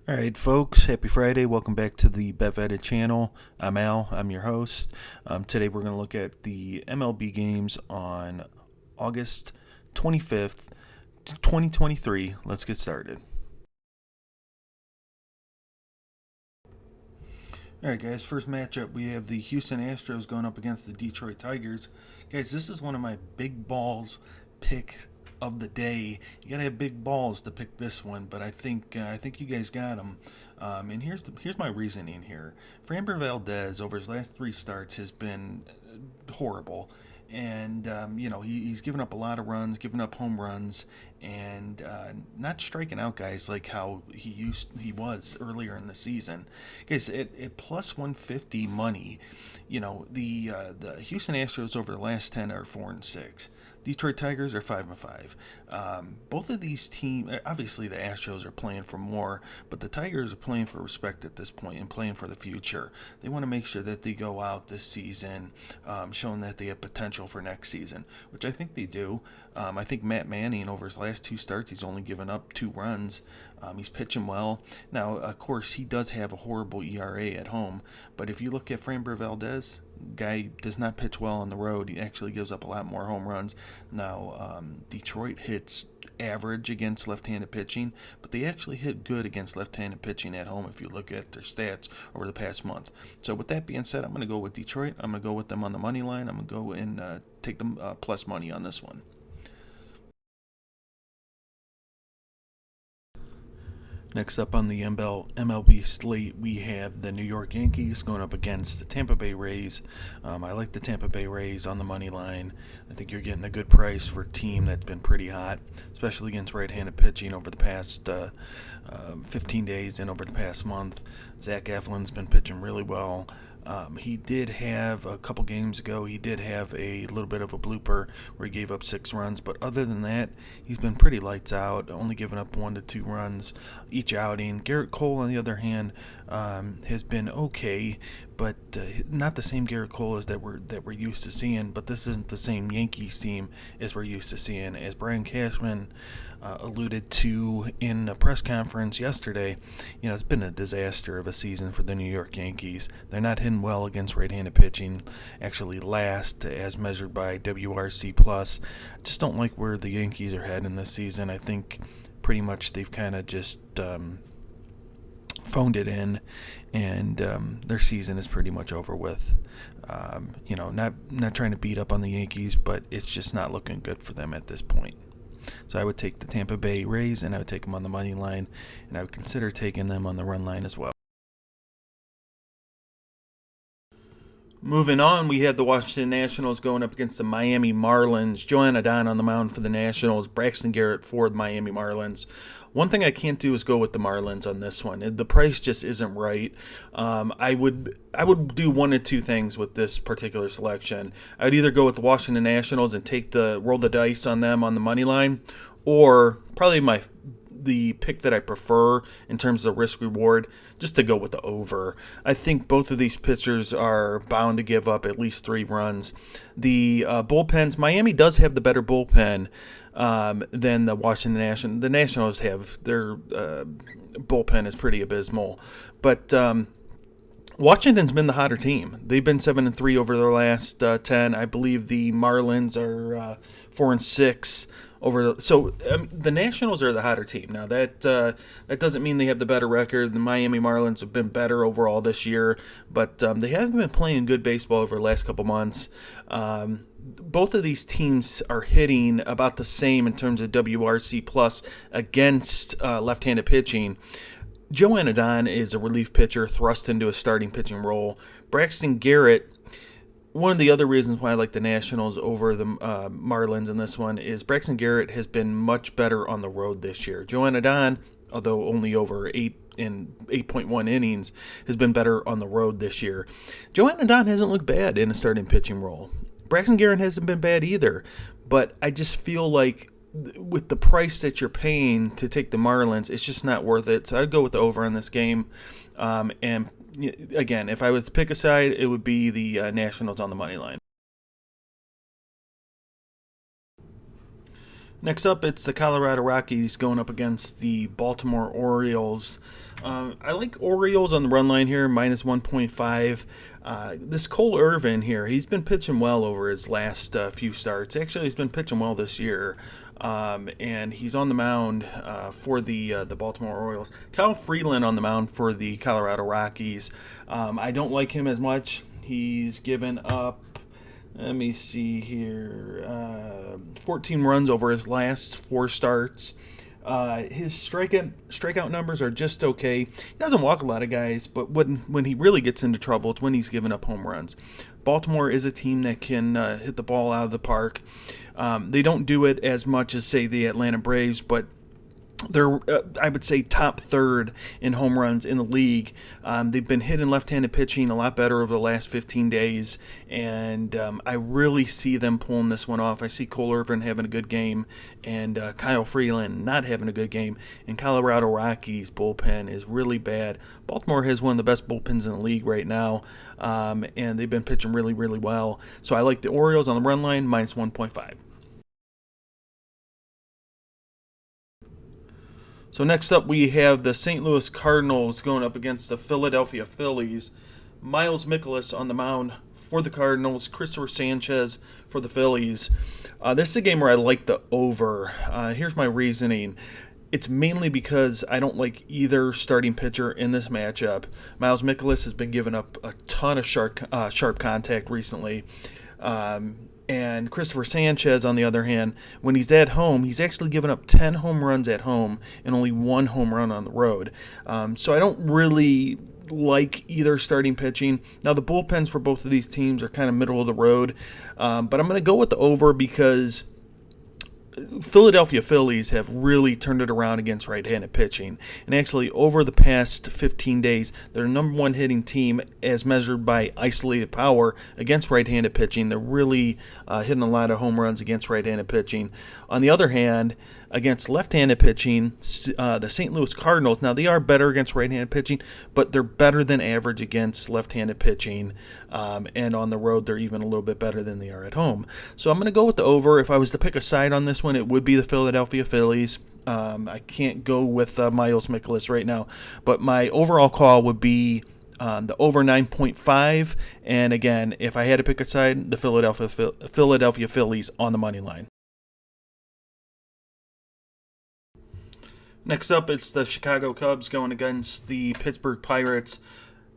All right, folks, happy Friday. Welcome back to the BetVetted channel. I'm Al, I'm your host. Today we're going to look at the MLB games on August 25th, 2023. Let's get started. All right, guys, first matchup, we have the Houston Astros going up against the Detroit Tigers. Guys, this is one of my big balls pick of the day. You gotta have big balls to pick this one, but I think you guys got them. And here's my reasoning here. Framber Valdez over his last three starts has been horrible. And he's given up a lot of runs, given up home runs, and not striking out guys like how he was earlier in the season. Guys, at plus 150 money, the Houston Astros over the last 10 are 4-6. Detroit Tigers are 5-5. Both of these teams, obviously the Astros are playing for more, but the Tigers are playing for respect at this point and playing for the future. They want to make sure that they go out this season showing that they have potential for next season, which I think they do. I think Matt Manning, over his last two starts, he's only given up 2 runs. He's pitching well. Now, of course, he does have a horrible ERA at home, but if you look at Framber Valdez, guy does not pitch well on the road. He actually gives up a lot more home runs. Now, Detroit hits average against left-handed pitching, but they actually hit good against left-handed pitching at home if you look at their stats over the past month. So with that being said, I'm going to go with Detroit. I'm going to go with them on the money line. I'm going to go and take them plus money on this one. Next up on the MLB slate, we have the New York Yankees going up against the Tampa Bay Rays. I like the Tampa Bay Rays on the money line. I think you're getting a good price for a team that's been pretty hot, especially against right-handed pitching over the past 15 days and over the past month. Zach Eflin's been pitching really well. He did have a couple games ago, he did have a little bit of a blooper where he gave up 6 runs, but other than that, he's been pretty lights out, only giving up 1 to 2 runs each outing. Garrett Cole, on the other hand, has been okay, but not the same Garrett Cole as that we're used to seeing. But this isn't the same Yankees team as we're used to seeing. As Brian Cashman alluded to in a press conference yesterday, it's been a disaster of a season for the New York Yankees. They're not hitting well against right-handed pitching, actually last as measured by WRC plus. Just don't like where the Yankees are heading this season. I think pretty much they've kind of just phoned it in, and their season is pretty much over with. Not trying to beat up on the Yankees, but it's just not looking good for them at this point. So I would take the Tampa Bay Rays, and I would take them on the money line, and I would consider taking them on the run line as well. Moving on, we have the Washington Nationals going up against the Miami Marlins. Joanna Don on the mound for the Nationals, Braxton Garrett for the Miami Marlins. One thing I can't do is go with the Marlins on this one. The price just isn't right. I would do one of two things with this particular selection. I'd either go with the Washington Nationals and roll the dice on them on the money line, or probably the pick that I prefer in terms of risk reward, just to go with the over. I think both of these pitchers are bound to give up at least 3 runs. The bullpens, Miami does have the better bullpen than the Washington Nationals. The Nationals have their bullpen is pretty abysmal, but Washington's been the hotter team. They've been 7-3 over their last 10. I believe the Marlins are 4-6 over. So the Nationals are the hotter team. Now that doesn't mean they have the better record. The Miami Marlins have been better overall this year, but they haven't been playing good baseball over the last couple months. Both of these teams are hitting about the same in terms of WRC plus against left-handed pitching. Joanna Don is a relief pitcher thrust into a starting pitching role. Braxton Garrett, one of the other reasons why I like the Nationals over the Marlins in this one is Braxton Garrett has been much better on the road this year. Joanna Don, although only over 8.1 innings, has been better on the road this year. Joanna Don hasn't looked bad in a starting pitching role. Braxton Garrett hasn't been bad either, but I just feel like with the price that you're paying to take the Marlins, it's just not worth it. So I'd go with the over on this game. And again, if I was to pick a side, it would be the Nationals on the money line. Next up, it's the Colorado Rockies going up against the Baltimore Orioles. I like Orioles on the run line here, minus 1.5. This Cole Irvin here, he's been pitching well over his last few starts. Actually, he's been pitching well this year, and he's on the mound for the Baltimore Orioles. Kyle Freeland on the mound for the Colorado Rockies. I don't like him as much. He's given up, let me see here, 14 runs over his last 4 starts. His strikeout numbers are just okay. He doesn't walk a lot of guys, but when he really gets into trouble, it's when he's giving up home runs. Baltimore is a team that can hit the ball out of the park. They don't do it as much as, say, the Atlanta Braves, but they're, I would say, top third in home runs in the league. They've been hitting left-handed pitching a lot better over the last 15 days, and I really see them pulling this one off. I see Cole Irvin having a good game, and Kyle Freeland not having a good game. And Colorado Rockies' bullpen is really bad. Baltimore has one of the best bullpens in the league right now, and they've been pitching really, really well. So I like the Orioles on the run line, minus 1.5. So next up, we have the St. Louis Cardinals going up against the Philadelphia Phillies. Miles Mikolas on the mound for the Cardinals, Christopher Sanchez for the Phillies. This is a game where I like the over. Here's my reasoning. It's mainly because I don't like either starting pitcher in this matchup. Miles Mikolas has been giving up a ton of sharp contact recently. And Christopher Sanchez, on the other hand, when he's at home, he's actually given up 10 home runs at home and only 1 home run on the road. So I don't really like either starting pitching. Now, the bullpens for both of these teams are kind of middle of the road, but I'm going to go with the over because Philadelphia Phillies have really turned it around against right-handed pitching. And actually, over the past 15 days, they're number 1 hitting team as measured by isolated power against right-handed pitching. They're really hitting a lot of home runs against right-handed pitching. On the other hand, against left-handed pitching, the St. Louis Cardinals, now they are better against right-handed pitching, but they're better than average against left-handed pitching. And on the road, they're even a little bit better than they are at home. So I'm going to go with the over. If I was to pick a side on this one, it would be the Philadelphia Phillies. I can't go with Miles Mikolas right now, but my overall call would be the over 9.5. And again, if I had to pick a side, the Philadelphia Phillies on the money line. Next up, it's the Chicago Cubs going against the Pittsburgh Pirates.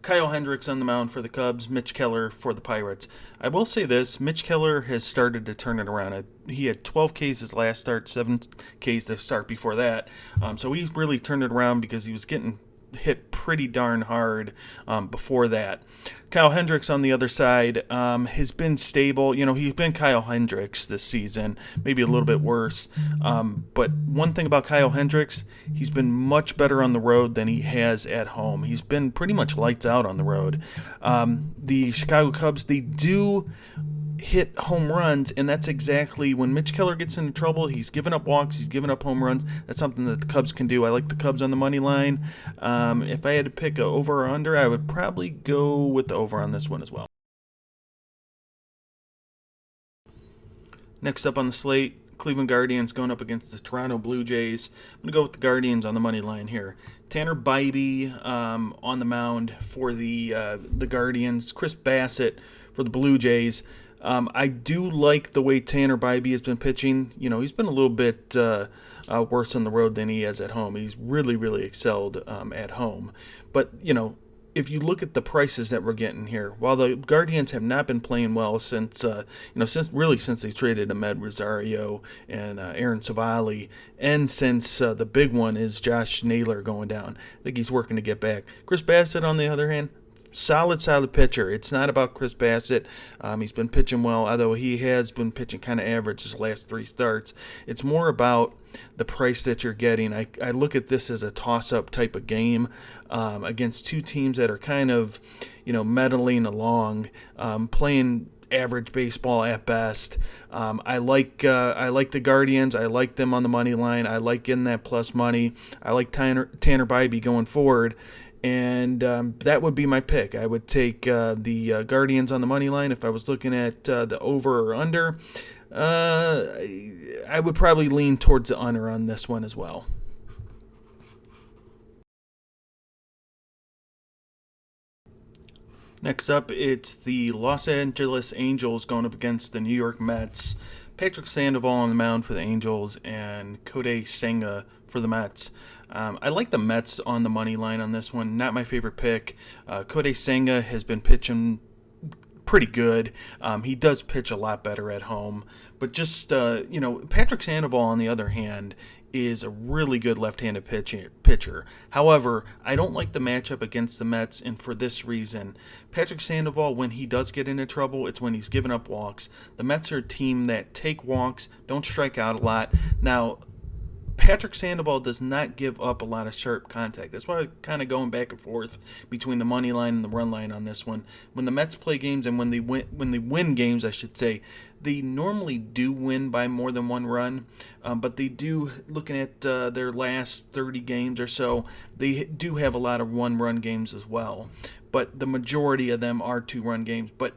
Kyle Hendricks on the mound for the Cubs, Mitch Keller for the Pirates. I will say this, Mitch Keller has started to turn it around. He had 12 Ks his last start, 7 Ks the start before that. So he really turned it around because he was getting hit pretty darn hard before that. Kyle Hendricks on the other side has been stable. You know, he's been Kyle Hendricks this season, maybe a little bit worse. But one thing about Kyle Hendricks, he's been much better on the road than he has at home. He's been pretty much lights out on the road. The Chicago Cubs, they do hit home runs, and that's exactly when Mitch Keller gets into trouble. He's given up walks, he's given up home runs. That's something that the Cubs can do. I like the Cubs on the money line. If I had to pick a over or under, I would probably go with the over on this one as well. Next up on the slate, Cleveland Guardians going up against the Toronto Blue Jays. I'm going to go with the Guardians on the money line here. Tanner Bybee on the mound for the Guardians. Chris Bassett for the Blue Jays. I do like the way Tanner Bybee has been pitching. You know, he's been a little bit worse on the road than he has at home. He's really, really excelled at home. But, you know, if you look at the prices that we're getting here, while the Guardians have not been playing well since they traded Ahmed Rosario and Aaron Savali, and since the big one is Josh Naylor going down, I think he's working to get back. Chris Bassett, on the other hand, solid pitcher. It's not about Chris Bassett. He's been pitching well, although he has been pitching kind of average his last 3 starts. It's more about the price that you're getting. I look at this as a toss-up type of game against 2 teams that are kind of, meddling along, playing average baseball at best. I like the Guardians. I like them on the money line. I like getting that plus money. I like Tanner Bybee going forward. And that would be my pick. I would take the Guardians on the money line if I was looking at the over or under. I would probably lean towards the under on this one as well. Next up, it's the Los Angeles Angels going up against the New York Mets. Patrick Sandoval on the mound for the Angels and Kodai Senga for the Mets. I like the Mets on the money line on this one. Not my favorite pick. Kodai Senga has been pitching pretty good. He does pitch a lot better at home. But just, Patrick Sandoval, on the other hand, is a really good left-handed pitcher. However, I don't like the matchup against the Mets, and for this reason. Patrick Sandoval, when he does get into trouble, it's when he's giving up walks. The Mets are a team that take walks, don't strike out a lot. Now, Patrick Sandoval does not give up a lot of sharp contact. That's why I'm kind of going back and forth between the money line and the run line on this one. When the Mets play games and when they win games, I should say, they normally do win by more than one run, but they do, looking at their last 30 games or so, they do have a lot of one-run games as well. But the majority of them are two-run games. But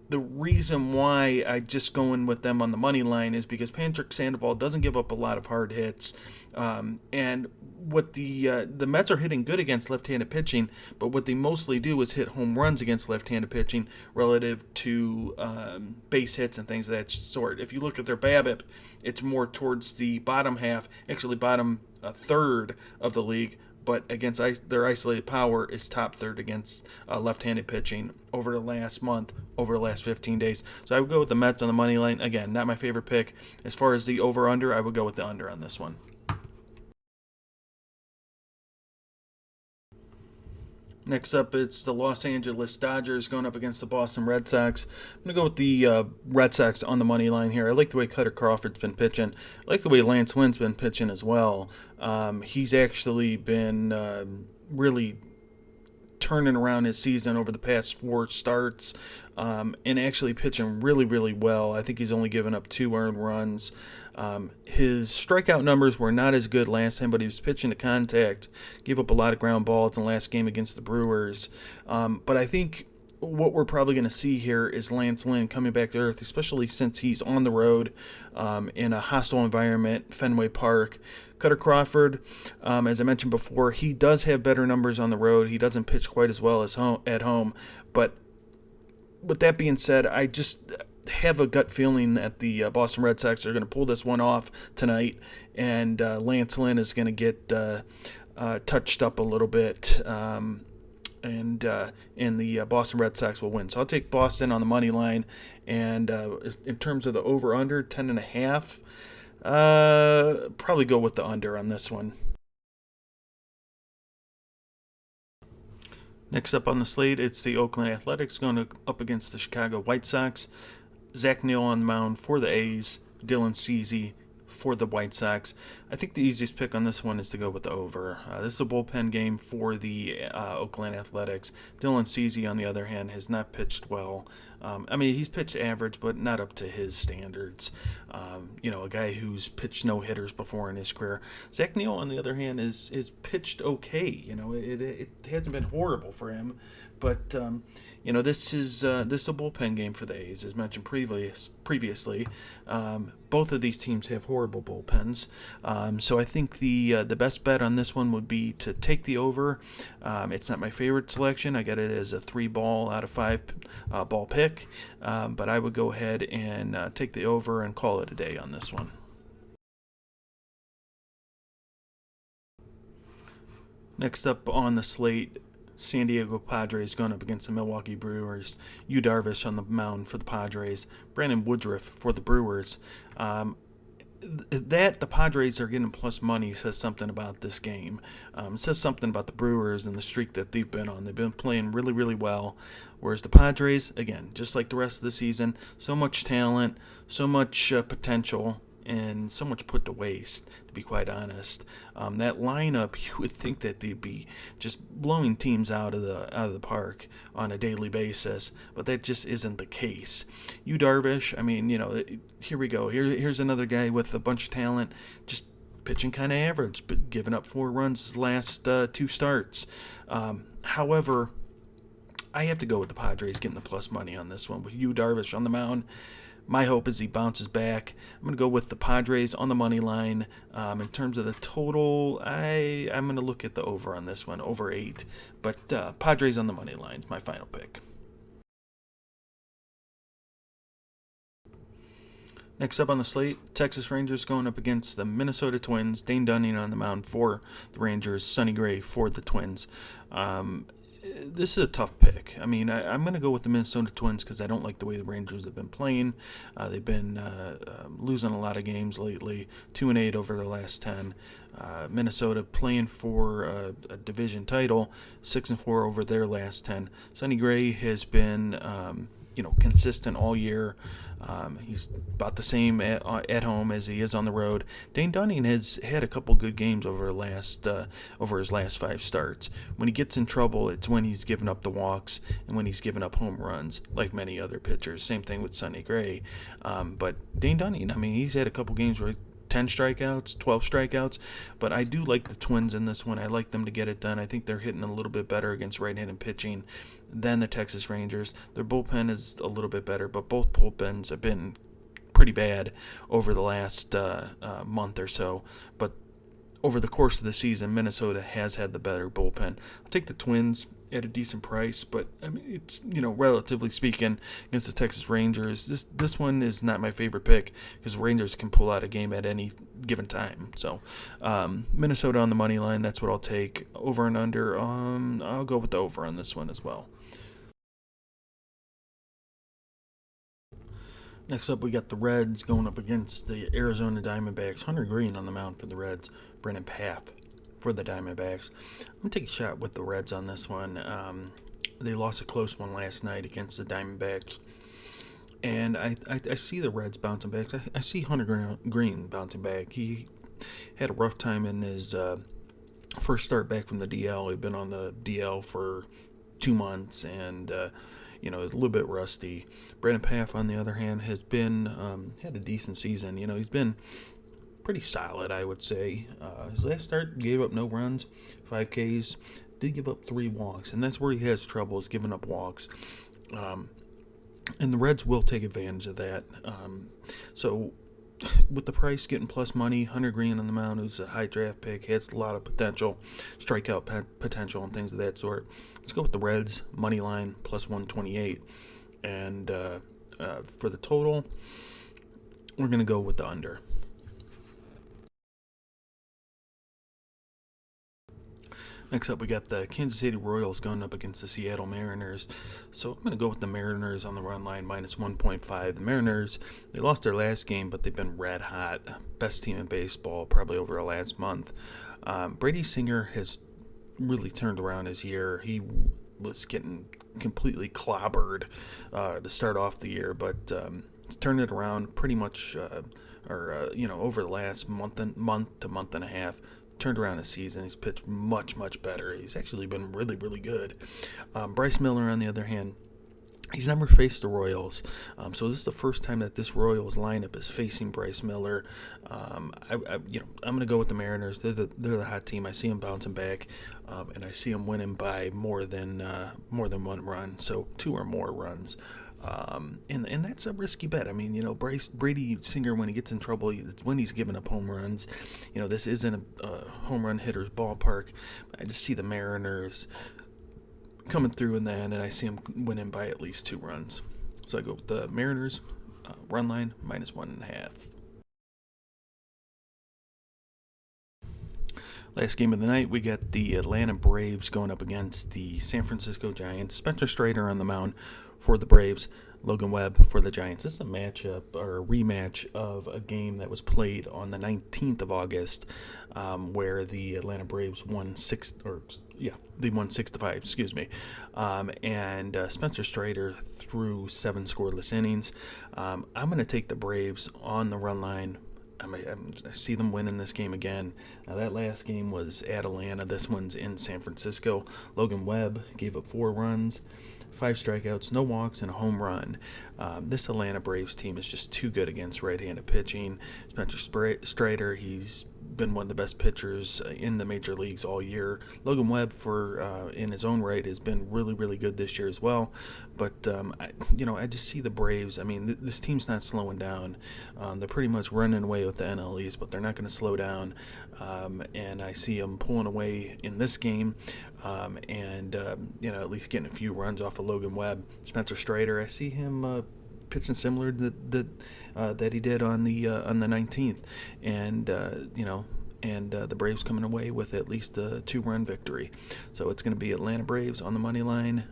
the reason why I just going with them on the money line is because Patrick Sandoval doesn't give up a lot of hard hits, and what the Mets are hitting good against left-handed pitching, but what they mostly do is hit home runs against left-handed pitching relative to base hits and things of that sort. If you look at their BABIP, it's more towards the bottom half, actually bottom third of the league, but against their isolated power is top third against left-handed pitching over the last month, over the last 15 days. So I would go with the Mets on the money line. Again, not my favorite pick. As far as the over-under, I would go with the under on this one. Next up, it's the Los Angeles Dodgers going up against the Boston Red Sox. I'm going to go with the Red Sox on the money line here. I like the way Cutter Crawford's been pitching. I like the way Lance Lynn's been pitching as well. He's actually been really turning around his season over the past 4 starts, and actually pitching really, really well. I think he's only given up 2 earned runs. His strikeout numbers were not as good last time, but he was pitching to contact, gave up a lot of ground balls in the last game against the Brewers. But I think what we're probably going to see here is Lance Lynn coming back to earth, especially since he's on the road in a hostile environment, Fenway Park. Cutter Crawford, as I mentioned before, he does have better numbers on the road. He doesn't pitch quite as well as at home. But with that being said, I just have a gut feeling that the Boston Red Sox are going to pull this one off tonight, and Lance Lynn is going to get touched up a little bit. And the Boston Red Sox will win. So I'll take Boston on the money line. And in terms of the over/under, 10.5, probably go with the under on this one. Next up on the slate, it's the Oakland Athletics going up against the Chicago White Sox. Zach Neal on the mound for the A's. Dylan Cease for the White Sox. I think the easiest pick on this one is to go with the over. This is a bullpen game for the Oakland Athletics. Dylan Cease, on the other hand, has not pitched well. He's pitched average, but not up to his standards. A guy who's pitched no-hitters before in his career. Zach Neal, on the other hand, is pitched okay. It hasn't been horrible for him, but this is a bullpen game for the A's, as mentioned previously. Both of these teams have horrible bullpens, so I think the best bet on this one would be to take the over. It's not my favorite selection. I got it as a 3-ball out of 5 ball pick, but I would go ahead and take the over and call it a day on this one. Next up on the slate, San Diego Padres going up against the Milwaukee Brewers. Yu Darvish on the mound for the Padres. Brandon Woodruff for the Brewers. That the Padres are getting plus money says something about this game. It says something about the Brewers and the streak that they've been on. They've been playing really, really well. Whereas the Padres, again, just like the rest of the season, so much talent, so much potential, and so much put to waste, to be quite honest. That lineup, you would think that they'd be just blowing teams out of the park on a daily basis, but that just isn't the case. Yu Darvish, here we go. Here's another guy with a bunch of talent, just pitching kind of average, but giving up 4 runs his last 2 starts. However, I have to go with the Padres getting the plus money on this one with Yu Darvish on the mound. My hope is he bounces back. I'm going to go with the Padres on the money line. In terms of the total, I'm going to look at the over on this one, over 8. But Padres on the money line is my final pick. Next up on the slate, Texas Rangers going up against the Minnesota Twins. Dane Dunning on the mound for the Rangers. Sonny Gray for the Twins. This is a tough pick. I mean, I'm going to go with the Minnesota Twins because I don't like the way the Rangers have been playing. They've been losing a lot of games lately, 2-8 over the last 10. Minnesota playing for a division title, 6-4 over their last 10. Sonny Gray has been consistent all year. He's about the same at home as he is on the road. Dane Dunning has had a couple good games over his last 5 starts. When he gets in trouble, it's when he's given up the walks and when he's given up home runs, like many other pitchers. Same thing with Sonny Gray. But Dane Dunning, I mean, he's had a couple games where 10 strikeouts, 12 strikeouts, but I do like the Twins in this one. I like them to get it done. I think they're hitting a little bit better against right-handed pitching than the Texas Rangers. Their bullpen is a little bit better, but both bullpens have been pretty bad over the last month or so. But over the course of the season, Minnesota has had the better bullpen. I'll take the Twins at a decent price, but I mean, it's, relatively speaking, against the Texas Rangers, this one is not my favorite pick because Rangers can pull out a game at any given time. So Minnesota on the money line, that's what I'll take. Over and under, I'll go with the over on this one as well. Next up, we got the Reds going up against the Arizona Diamondbacks. Hunter Green on the mound for the Reds. Brennan Path for the Diamondbacks. I'm going to take a shot with the Reds on this one. They lost a close one last night against the Diamondbacks. And I see the Reds bouncing back. I see Hunter Green bouncing back. He had a rough time in his first start back from the DL. He'd been on the DL for 2 months and a little bit rusty. Brandon Paff, on the other hand, has been had a decent season. He's been pretty solid, I would say. His last start gave up no runs, 5 Ks, did give up 3 walks, and that's where he has trouble, is giving up walks. And the Reds will take advantage of that. So with the price getting plus money, Hunter Green on the mound, who's a high draft pick, has a lot of potential, strikeout potential and things of that sort. Let's go with the Reds, money line, plus 128. And for the total, we're going to go with the under. Next up, we got the Kansas City Royals going up against the Seattle Mariners. So I'm going to go with the Mariners on the run line, minus 1.5. The Mariners, they lost their last game, but they've been red hot. Best team in baseball, probably over the last month. Brady Singer has really turned around his year. He was getting completely clobbered to start off the year, but he's turned it around pretty much, over the last month to month and a half. Turned around his season. He's pitched much, much better. He's actually been really, really good. Bryce Miller, on the other hand, he's never faced the Royals. So this is the first time that this Royals lineup is facing Bryce Miller. I'm going to go with the Mariners. They're the hot team. I see them bouncing back, and I see them winning by more than 1 run. So 2 or more runs. And that's a risky bet. I mean, Brady Singer, when he gets in trouble, it's when he's giving up home runs. This isn't a home run hitter's ballpark. I just see the Mariners coming through in that, and I see them winning by at least 2 runs. So I go with the Mariners, run line, minus 1.5. Last game of the night, we got the Atlanta Braves going up against the San Francisco Giants. Spencer Strider on the mound for the Braves, Logan Webb for the Giants. This is a matchup or a rematch of a game that was played on the 19th of August, where the Atlanta Braves won 6-5. Excuse me, and Spencer Strider threw 7 scoreless innings. I'm going to take the Braves on the run line. I see them winning this game again. Now, that last game was at Atlanta. This one's in San Francisco. Logan Webb gave up 4 runs, 5 strikeouts, no walks, and a home run. This Atlanta Braves team is just too good against right-handed pitching. Spencer Strider, he's been one of the best pitchers in the major leagues all year. Logan Webb, for in his own right, has been really, really good this year as well. But I just see the Braves. I mean, this team's not slowing down. They're pretty much running away with the NL East, but they're not going to slow down. And I see them pulling away in this game, at least getting a few runs off of Logan Webb. Spencer Strider, I see him pitching similar that he did on the 19th, and the Braves coming away with at least a 2-run victory. So it's going to be Atlanta Braves on the money line,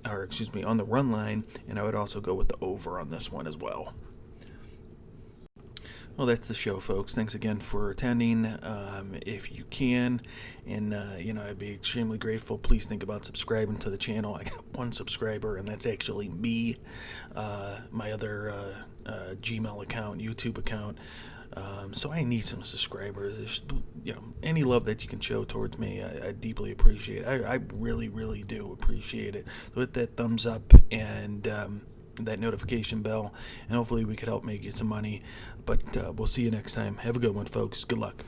on the run line, and I would also go with the over on this one as well. Well, that's the show, folks. Thanks again for attending. If you can, and I'd be extremely grateful. Please think about subscribing to the channel. I got 1 subscriber, and that's actually me. My other Gmail account, YouTube account. So I need some subscribers. Any love that you can show towards me, I deeply appreciate it. I really, really do appreciate it. So hit that thumbs up and that notification bell, and hopefully we could help make you some money. But we'll see you next time. Have a good one, folks. Good luck.